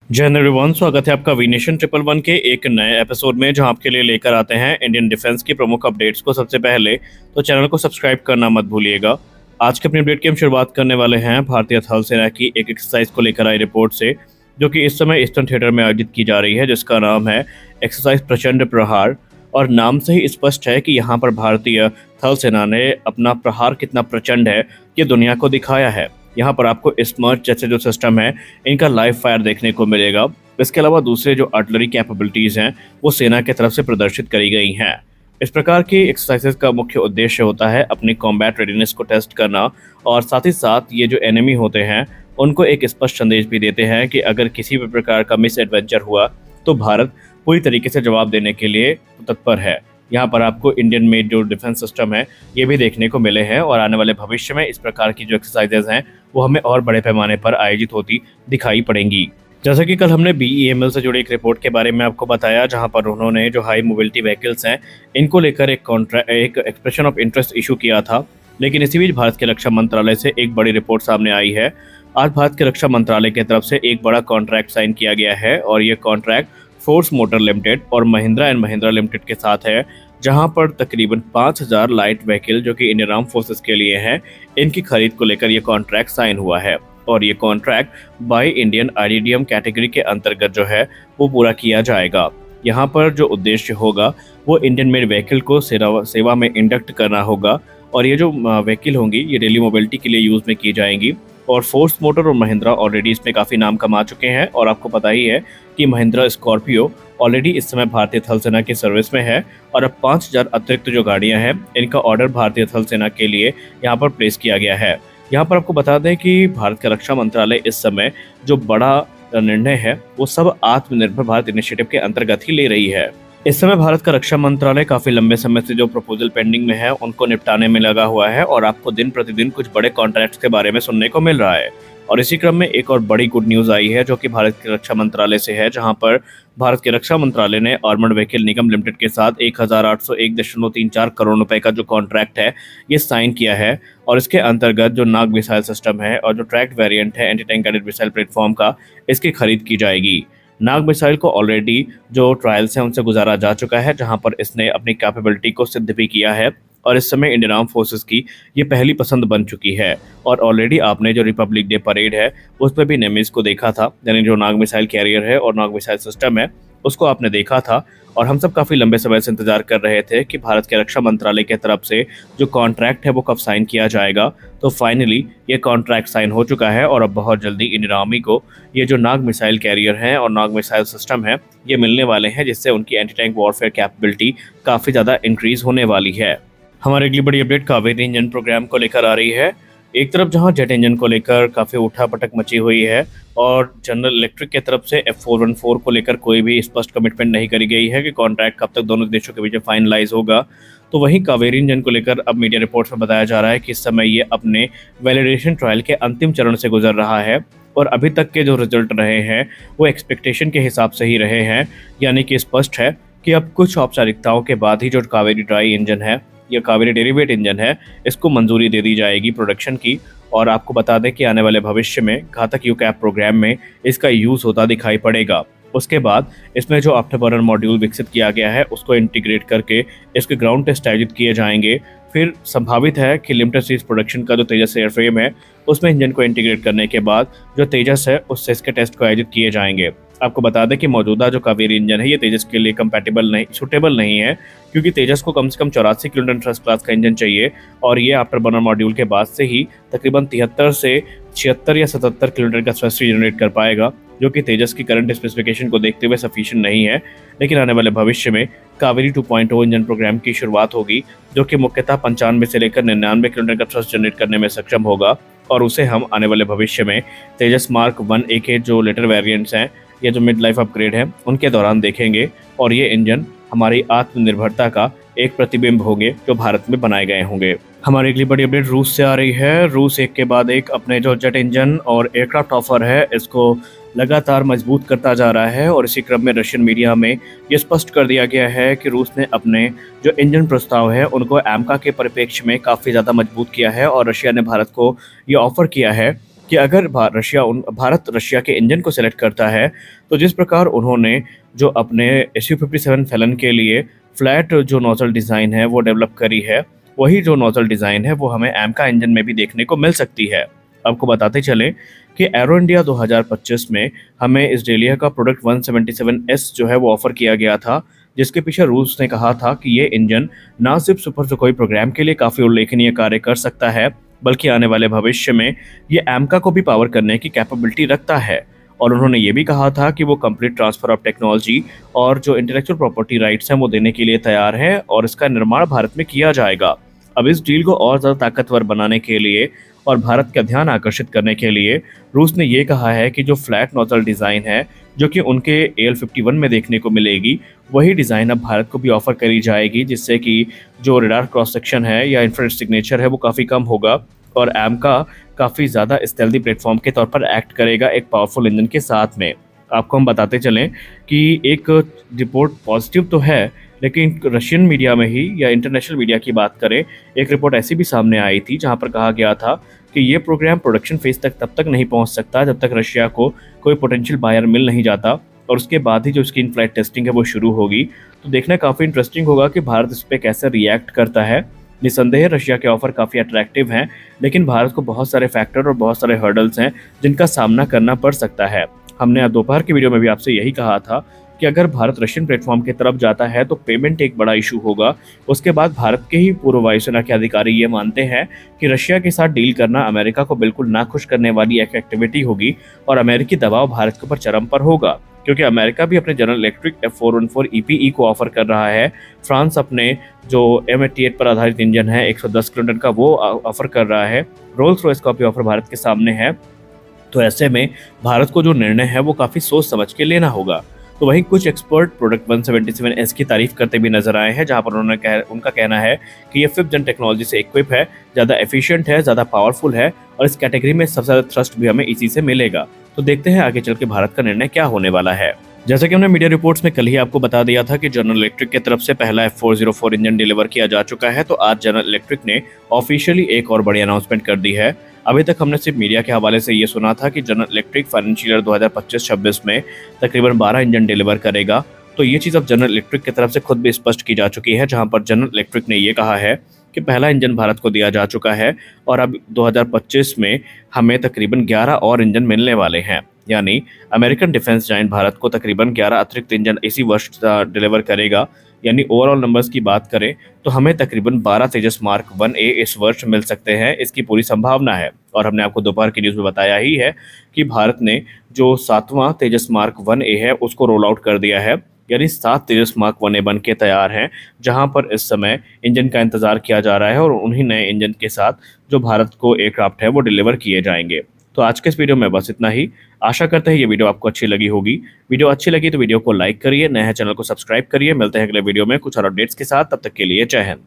जय हिंद एवरीवन, स्वागत है आपका वीनेशन ट्रिपल वन के एक नए एपिसोड में, जहां आपके लिए लेकर आते हैं इंडियन डिफेंस की प्रमुख अपडेट्स को। सबसे पहले तो चैनल को सब्सक्राइब करना मत भूलिएगा। आज के अपनी अपडेट की हम शुरुआत करने वाले हैं भारतीय थल सेना की एक एक्सरसाइज को लेकर आई रिपोर्ट से, जो कि इस समय ईस्टर्न थिएटर में आयोजित की जा रही है, जिसका नाम है एक्सरसाइज प्रचंड प्रहार। और नाम से ही स्पष्ट है कि यहाँ पर भारतीय थल सेना ने अपना प्रहार कितना प्रचंड है ये दुनिया को दिखाया है। यहाँ पर आपको स्मर्च जैसे जो सिस्टम है इनका लाइव फायर देखने को मिलेगा। इसके अलावा दूसरे जो आर्टिलरी कैपेबिलिटीज़ हैं वो सेना की तरफ से प्रदर्शित करी गई हैं। इस प्रकार की एक्सरसाइजेस का मुख्य उद्देश्य होता है अपनी कॉम्बैट रेडीनेस को टेस्ट करना, और साथ ही साथ ये जो एनिमी होते हैं उनको एक स्पष्ट संदेश भी देते हैं कि अगर किसी भी प्रकार का मिस एडवेंचर हुआ तो भारत पूरी तरीके से जवाब देने के लिए तत्पर है। यहाँ पर आपको इंडियन मेड जो डिफेंस सिस्टम है ये भी देखने को मिले हैं, और आने वाले भविष्य में इस प्रकार की जो एक्सरसाइजेज हैं वो हमें और बड़े पैमाने पर आयोजित होती दिखाई पड़ेंगी। जैसा कि कल हमने BEML से जुड़ी एक रिपोर्ट के बारे में आपको बताया, जहां पर उन्होंने जो हाई मोबिलिटी व्हीकल्स हैं इनको लेकर एक एक्सप्रेशन ऑफ इंटरेस्ट इशू किया था। लेकिन इसी बीच भारत के रक्षा मंत्रालय से एक बड़ी रिपोर्ट सामने आई है। आज भारत के रक्षा मंत्रालय की तरफ से एक बड़ा कॉन्ट्रैक्ट साइन किया गया है, और ये कॉन्ट्रैक्ट फोर्स मोटर लिमिटेड और महिंद्रा एंड महिंद्रा लिमिटेड के साथ है, जहां पर तकरीबन 5000 लाइट व्हीकल जो कि इंडियन आर्म फोर्सेस के लिए हैं इनकी खरीद को लेकर ये कॉन्ट्रैक्ट साइन हुआ है। और ये contract by Indian IDDM category के अंतर्गत जो है वो पूरा किया जाएगा। यहाँ पर जो उद्देश्य होगा वो इंडियन मेड व्हीकल को सेवा में इंडक्ट करना होगा, और ये जो व्हीकल होंगी ये डेली मोबिलिटी के लिए यूज़ में की जाएंगी। और फोर्स मोटर और महिंद्रा ऑलरेडी इसमें काफ़ी नाम कमा चुके हैं, और आपको पता ही है कि महिंद्रा स्कॉर्पियो ऑलरेडी इस समय भारतीय थल सेना की सर्विस में है, और अब 5000 अतिरिक्त जो गाड़ियां हैं इनका ऑर्डर भारतीय थल सेना के लिए यहाँ पर प्लेस किया गया है। यहाँ पर आपको बता दें कि भारत का रक्षा मंत्रालय इस समय जो बड़ा निर्णय है वो सब आत्मनिर्भर भारत इनिशिएटिव के अंतर्गत ही ले रही है। इस समय भारत का रक्षा मंत्रालय काफी लंबे समय से जो प्रपोजल पेंडिंग में है उनको निपटाने में लगा हुआ है, और आपको दिन प्रतिदिन कुछ बड़े कॉन्ट्रैक्ट्स के बारे में सुनने को मिल रहा है। और इसी क्रम में एक और बड़ी गुड न्यूज आई है जो कि भारत के रक्षा मंत्रालय से है, जहां पर भारत के रक्षा मंत्रालय ने आर्मर्ड व्हीकल निगम लिमिटेड के साथ 1801.34 करोड़ रुपए का जो कॉन्ट्रैक्ट है ये साइन किया है। और इसके अंतर्गत जो नाग मिसाइल सिस्टम है और जो ट्रैक्ड वेरिएंट है anti tank guided missile platform का, इसकी खरीद की जाएगी। नाग मिसाइल को ऑलरेडी जो ट्रायल्स हैं उनसे गुजारा जा चुका है, जहां पर इसने अपनी कैपेबिलिटी को सिद्ध भी किया है, और इस समय इंडियन आर्म फोर्सेस की ये पहली पसंद बन चुकी है। और ऑलरेडी आपने जो रिपब्लिक डे परेड है उस पर भी नेमिस को देखा था, यानी जो नाग मिसाइल कैरियर है और नाग मिसाइल सिस्टम है उसको आपने देखा था। और हम सब काफ़ी लंबे समय से इंतजार कर रहे थे कि भारत के रक्षा मंत्रालय की तरफ से जो कॉन्ट्रैक्ट है वो कब साइन किया जाएगा। तो फाइनली ये कॉन्ट्रैक्ट साइन हो चुका है, और अब बहुत जल्दी इंडियन आर्मी को ये जो नाग मिसाइल कैरियर हैं और नाग मिसाइल सिस्टम है ये मिलने वाले हैं, जिससे उनकी एंटी टैंक वॉरफेयर कैपेबिलिटी काफ़ी ज़्यादा इंक्रीज होने वाली है। हमारी अगली बड़ी अपडेट कावेरी इंजन प्रोग्राम को लेकर आ रही है। एक तरफ जहां जेट इंजन को लेकर काफ़ी उठापटक मची हुई है, और जनरल इलेक्ट्रिक की तरफ से F414 को लेकर कोई भी स्पष्ट कमिटमेंट नहीं करी गई है कि कॉन्ट्रैक्ट कब तक दोनों देशों के बीच फाइनलाइज होगा। तो वहीं कावेरी इंजन को लेकर अब मीडिया रिपोर्ट्स में बताया जा रहा है कि इस समय ये अपने वैलिडेशन ट्रायल के अंतिम चरण से गुजर रहा है, और अभी तक के जो रिजल्ट रहे हैं वो एक्सपेक्टेशन के हिसाब से ही रहे हैं। यानी कि स्पष्ट है कि अब कुछ औपचारिकताओं के बाद ही जो कावेरी ड्राई इंजन है या कावेरी डेरिवेट इंजन है इसको मंजूरी दे दी जाएगी प्रोडक्शन की। और आपको बता दें कि आने वाले भविष्य में घातक यूकैप प्रोग्राम में इसका यूज़ होता दिखाई पड़ेगा। उसके बाद इसमें जो आफ्टरबर्नर मॉड्यूल विकसित किया गया है उसको इंटीग्रेट करके इसके ग्राउंड टेस्ट आयोजित किए जाएंगे। फिर संभावित है कि लिमिटेड सीरीज प्रोडक्शन का जो तेजस एयरफ्रेम है उसमें इंजन को इंटीग्रेट करने के बाद जो तेजस है उससे इसके टेस्ट को आयोजित किए जाएंगे। आपको बता दें कि मौजूदा जो कावेरी इंजन है ये तेजस के लिए सूटेबल नहीं है, क्योंकि तेजस को कम से कम 84 किलोन्यूटन थ्रस्ट क्लास का इंजन चाहिए, और ये आफ्टर बर्नर मॉड्यूल के बाद से ही तकरीबन 73 से 76 या 77 किलोमीटर का थ्रस्ट जनरेट कर पाएगा, जो कि तेजस की करंट स्पेसिफिकेशन को देखते हुए सफिशिएंट नहीं है। लेकिन आने वाले भविष्य में कावेरी 2.0 इंजन प्रोग्राम की शुरुआत होगी, जो कि मुख्यतः 95 से लेकर 99 किलोमीटर का थ्रस्ट जनरेट करने में सक्षम होगा, और उसे हम आने वाले भविष्य में तेजस मार्क 1A के जो लेटर वेरिएंट्स हैं या जो मिड लाइफ अपग्रेड है उनके दौरान देखेंगे। और ये इंजन हमारी आत्मनिर्भरता का एक प्रतिबिंब होंगे जो भारत में बनाए गए होंगे। हमारी अगली बड़ी अपडेट रूस से आ रही है। रूस एक के बाद एक अपने जो जेट इंजन और एयरक्राफ्ट ऑफर है इसको लगातार मजबूत करता जा रहा है, और इसी क्रम में रशियन मीडिया में ये स्पष्ट कर दिया गया है कि रूस ने अपने जो इंजन प्रस्ताव है उनको एमका के परिप्रेक्ष्य में काफ़ी ज़्यादा मजबूत किया है, और रशिया ने भारत को ये ऑफर किया है कि अगर भारत रशिया के इंजन को सेलेक्ट करता है, तो जिस प्रकार उन्होंने जो अपने SU-57 फैलन के लिए फ्लैट जो नोजल डिज़ाइन है वो डेवलप करी है, वही जो नोजल डिज़ाइन है वो हमें AMCA इंजन में भी देखने को मिल सकती है। आपको बताते चलें कि एरो इंडिया 2025 में हमें इस डेलिया का प्रोडक्ट 177S जो है वो ऑफर किया गया था, जिसके पीछे रूस ने कहा था कि ये इंजन ना सिर्फ सुपर सुखोई प्रोग्राम के लिए काफ़ी उल्लेखनीय कार्य कर सकता है, बल्कि आने वाले भविष्य में ये AMCA को भी पावर करने की कैपेबिलिटी रखता है। और उन्होंने ये भी कहा था कि वो कंप्लीट ट्रांसफर ऑफ टेक्नोलॉजी और जो इंटेलेक्चुअल प्रॉपर्टी राइट्स हैं वो देने के लिए तैयार है और इसका निर्माण भारत में किया जाएगा। अब इस डील को और ज़्यादा ताकतवर बनाने के लिए और भारत का ध्यान आकर्षित करने के लिए रूस ने ये कहा है कि जो फ्लैट नोजल डिज़ाइन है, जो कि उनके AL-51 में देखने को मिलेगी, वही डिज़ाइन अब भारत को भी ऑफर करी जाएगी, जिससे कि जो रडार क्रॉस सेक्शन है या इंफ्रारेड सिग्नेचर है वो काफ़ी कम होगा और AMCA काफ़ी ज़्यादा स्टेल्दी प्लेटफॉर्म के तौर पर एक्ट करेगा एक पावरफुल इंजन के साथ में। आपको हम बताते चलें कि एक रिपोर्ट पॉजिटिव तो है, लेकिन रशियन मीडिया में ही या इंटरनेशनल मीडिया की बात करें, एक रिपोर्ट ऐसी भी सामने आई थी जहां पर कहा गया था कि ये प्रोग्राम प्रोडक्शन फेज तक तब तक नहीं पहुंच सकता जब तक रशिया को कोई पोटेंशियल बायर मिल नहीं जाता और उसके बाद ही जो इसकी इन फ्लाइट टेस्टिंग है वो शुरू होगी। तो देखना काफ़ी इंटरेस्टिंग होगा कि भारत इस पर कैसे रिएक्ट करता है। निसंदेह रशिया के ऑफर काफ़ी अट्रैक्टिव हैं, लेकिन भारत को बहुत सारे फैक्टर और बहुत सारे हर्डल्स हैं जिनका सामना करना पड़ सकता है। हमने आज दोपहर की वीडियो में भी आपसे यही कहा था कि अगर भारत रशियन प्लेटफॉर्म की तरफ जाता है तो पेमेंट एक बड़ा इशू होगा। उसके बाद भारत के ही पूर्व वायुसेना के अधिकारी ये मानते हैं कि रशिया के साथ डील करना अमेरिका को बिल्कुल नाखुश करने वाली एक एक्टिविटी होगी और अमेरिकी दबाव भारत के ऊपर चरम पर होगा, क्योंकि अमेरिका भी अपने जनरल इलेक्ट्रिक F414 EPE को ऑफर कर रहा है। फ्रांस अपने जो M88 पर आधारित इंजन है 110 किलोटन का वो ऑफर कर रहा है। रोल्स रॉयस का भी ऑफर भारत के सामने है। तो ऐसे में भारत को जो निर्णय है वो काफ़ी सोच समझ के लेना होगा। तो वहीं कुछ एक्सपर्ट प्रोडक्ट 177S की तारीफ करते भी नजर आए हैं, जहां पर उनका कहना है कि ये 5th जन टेक्नोलॉजी से इक्विप है, ज़्यादा एफिशिएंट है, ज़्यादा पावरफुल है और इस कैटेगरी में सबसे ज़्यादा थ्रस्ट भी हमें इसी से मिलेगा। तो देखते हैं आगे चल के भारत का निर्णय क्या होने वाला है। जैसा कि हमने मीडिया रिपोर्ट्स में कल ही आपको बता दिया था कि जनरल इलेक्ट्रिक की तरफ से पहला F404 इंजन डिलीवर किया जा चुका है, तो आज जनरल इलेक्ट्रिक ने ऑफिशियली एक और बड़ी अनाउंसमेंट कर दी है। अभी तक हमने सिर्फ मीडिया के हवाले से ये सुना था कि जनरल इलेक्ट्रिक फाइनेंशियल ईयर 2025-26 में तकरीबन 12 इंजन डिलीवर करेगा। तो ये चीज़ अब जनरल इलेक्ट्रिक की तरफ से खुद भी स्पष्ट की जा चुकी है, जहां पर जनरल इलेक्ट्रिक ने ये कहा है कि पहला इंजन भारत को दिया जा चुका है और अब 2025 में हमें तकरीबन 11 और इंजन मिलने वाले हैं। यानी अमेरिकन डिफेंस जायंट भारत को तकरीबन 11 अतिरिक्त इंजन इसी वर्ष डिलीवर करेगा। यानी ओवरऑल नंबर्स की बात करें तो हमें तकरीबन 12 तेजस मार्क 1A इस वर्ष मिल सकते हैं, इसकी पूरी संभावना है। और हमने आपको दोपहर की न्यूज़ में बताया ही है कि भारत ने जो 7वां तेजस मार्क 1A है उसको रोल आउट कर दिया है, यानी 7 तेजस मार्क 1A बन के तैयार हैं, जहां पर इस समय इंजन का इंतजार किया जा रहा है और उन्हीं नए इंजन के साथ जो भारत को एयरक्राफ्ट है वो डिलीवर किए जाएंगे। तो आज के इस वीडियो में बस इतना ही। आशा करते हैं ये वीडियो आपको अच्छी लगी होगी। वीडियो अच्छी लगी तो वीडियो को लाइक करिए, नए चैनल को सब्सक्राइब करिए। मिलते हैं अगले वीडियो में कुछ और अपडेट्स के साथ, तब तक के लिए जय हिंद।